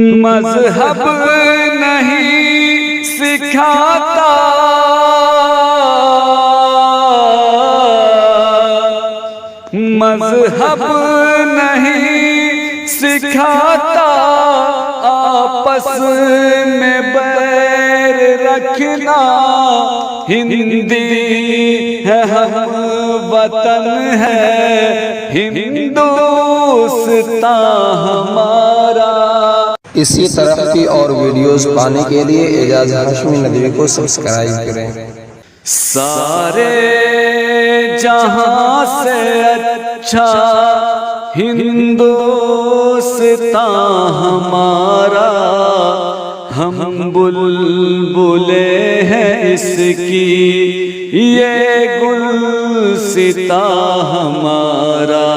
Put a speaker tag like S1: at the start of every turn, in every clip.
S1: मजहब नहीं सिखाता, मजहब नहीं सिखाता, आपस में बैर रखना। हिंदी है हम वतन है हिंदुस्तान हमारा।
S2: इसी तरह की और वीडियोस पाने के लिए एजाज हाशमी नदवी को सब्सक्राइब करें।
S1: सारे जहां से अच्छा हिंदुस्तान हमारा, हम बुलबुले हैं इसकी ये गुलसिता हमारा।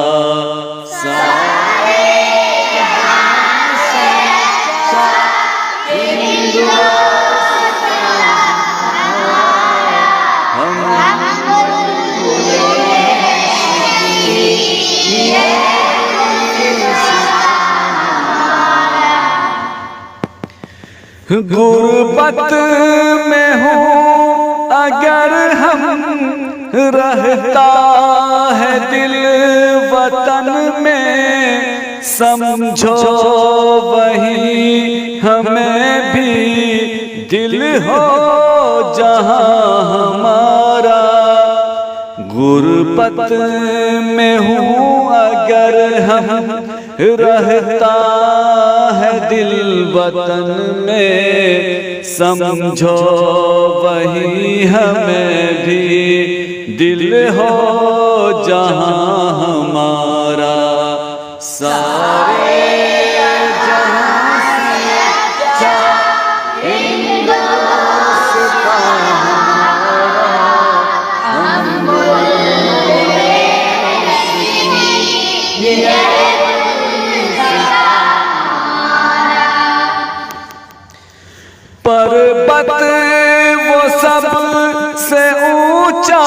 S1: गुर्बत में हूँ अगर हम, रहता है दिल वतन में, समझो वही हमें भी दिल हो जहाँ हमारा। गुर्बत में हूँ अगर हम, रहता है दिल वतन में, समझो वही हमें भी दिल हो जहाँ हमारा। सारे जहाँ से अच्छा हिंदुस्तान हमारा, हम बुलबुले हैं पर्वत वो सब से ऊंचा,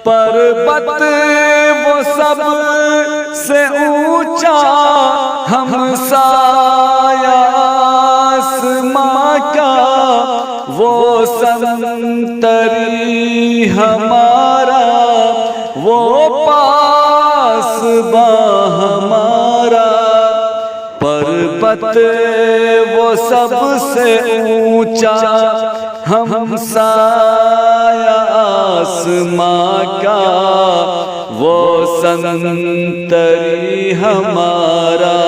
S1: पर्वत वो सब से ऊंचा, हम साया आसमां का, वो संतरी हमारा, वो पासबा हमारा। पर्वत वो सबसे ऊंचा, हम साया आसमां का, वो संतरी हमारा,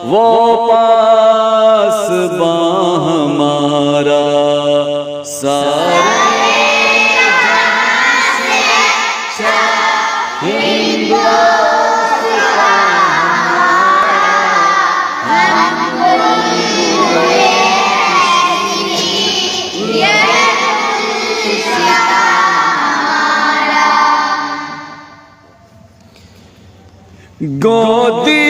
S1: वो पासबा हमारा। गोदी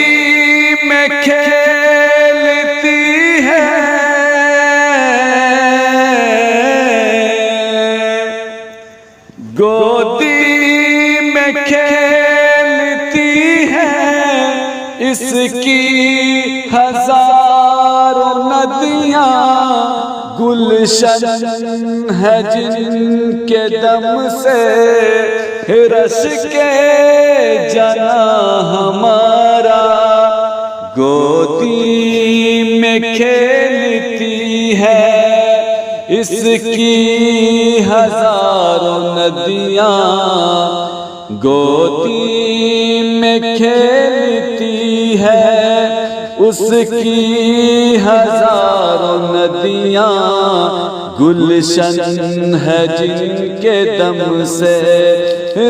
S1: में खेलती है, गोदी में खेलती है, इसकी हजारों नदियाँ गुलशन है जिनके दम से रश के जना हमारा। गोदी में खेलती है, इसकी हजारों नदियाँ, गोदी में खेलती है, उसकी हजारों नदियाँ गुलशन है जिनके दम से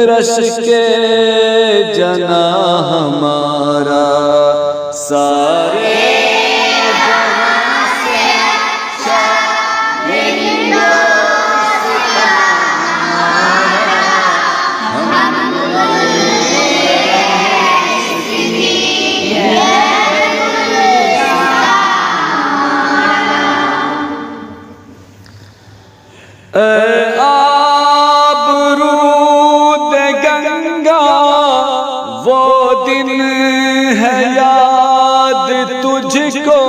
S1: रश के जना हमारा। सारे जहां से अच्छा हिंदुस्तान हमारा, हम बुलबुले हैं इसकी ये गुलसिता। आबरूद गंगा वो दिन है याद तुझको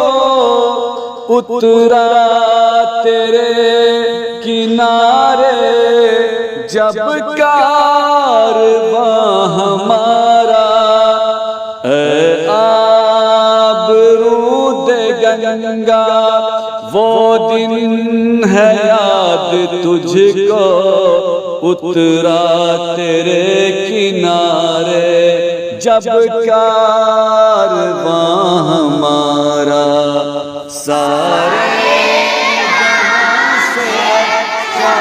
S1: उतरा तेरे किनारे जब कारवां हमारा आबरूद गंगा वो दिन है याद तुझको उतरा तेरे किनारे जब कारवां हमारा सारे जहां से अच्छा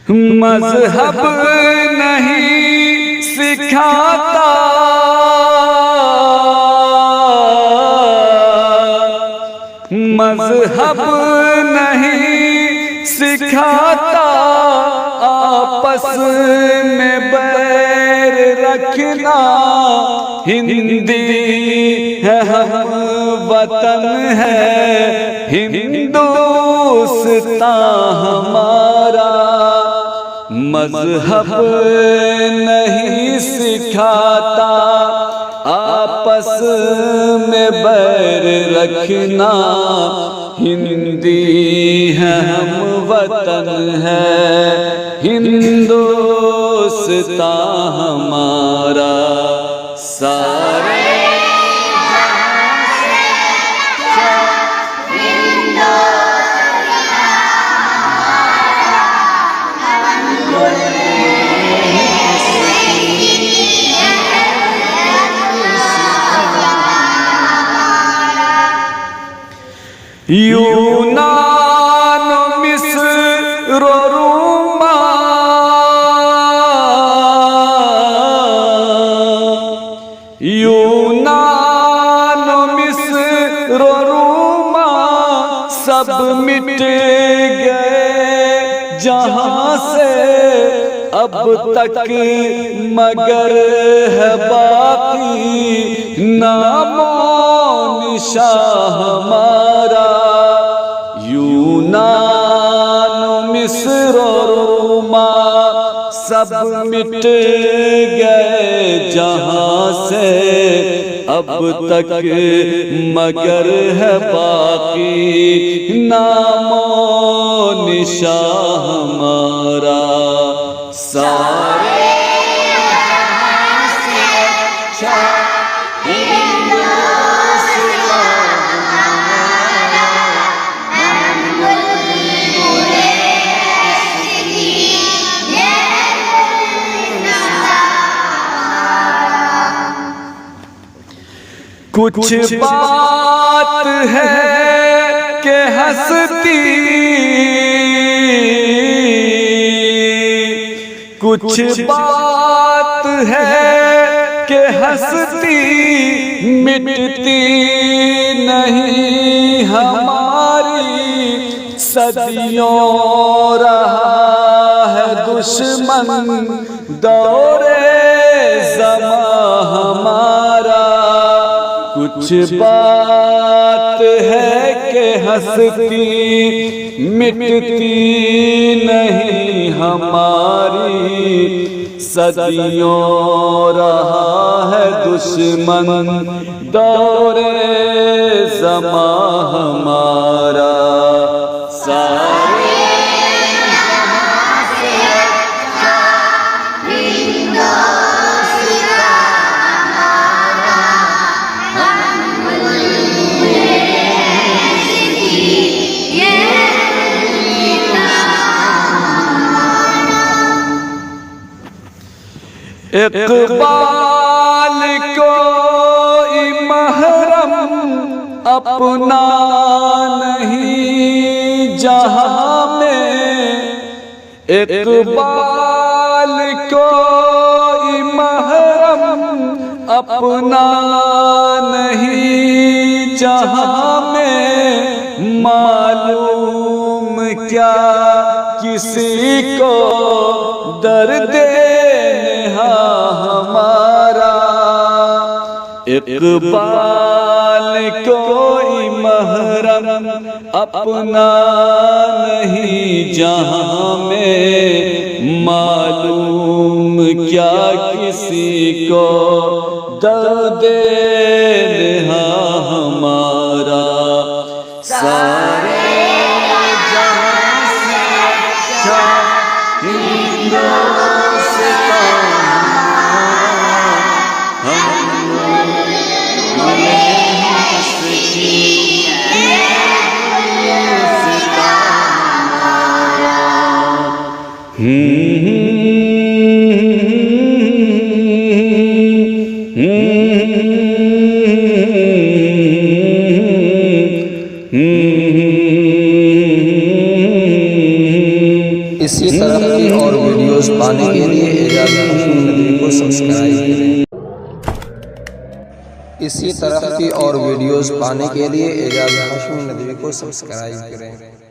S1: मज़हब नहीं सिखाता मज़हब नहीं सिखाता आपस में बैर रखना हिंदी है हम वतन है हिंदुस्तान हमारा मज़हब नहीं सिखाता आपस में बैर रखना हिंदी है हम वतन है हिंदुस्तान हमारा सारे यूनान मिस्र रोमा यूनान मिस्र रोमा सब मिट गए जहां से अब तक मगर है बाकी नामो निशान हमारा यूनान मिस्र रोमा सब मिट गए जहां से अब तक मगर है बाकी नामो निशान हमारा सारे कुछ बात है कि हंसती कुछ बात है कि हंसती मिटती नहीं हमारी सदियों रहा है दुश्मन दौरे ज़मां हमारा कुछ बात है कि हंसती मिटती नहीं हमारी सदियों रहा है दुश्मन दौरे ज़मां हमारा सारे इक़बाल कोई महरम अपना नहीं जहां में इक़बाल कोई महरम अपना नहीं जहां में मालूम क्या किसी को दर्द हमारा इकबाल कोई महरम अपना नहीं जहां में, मालूम क्या किसी को दर्द नेहा हमारा। सारे जहां से अच्छा
S2: इसी तरह की और वीडियोस पाने के लिए एजाज हाशमी नदवी को सब्सक्राइब करें। इसी तरह की और वीडियोस पाने के लिए एजाज हाशमी नदवी को सब्सक्राइब करें।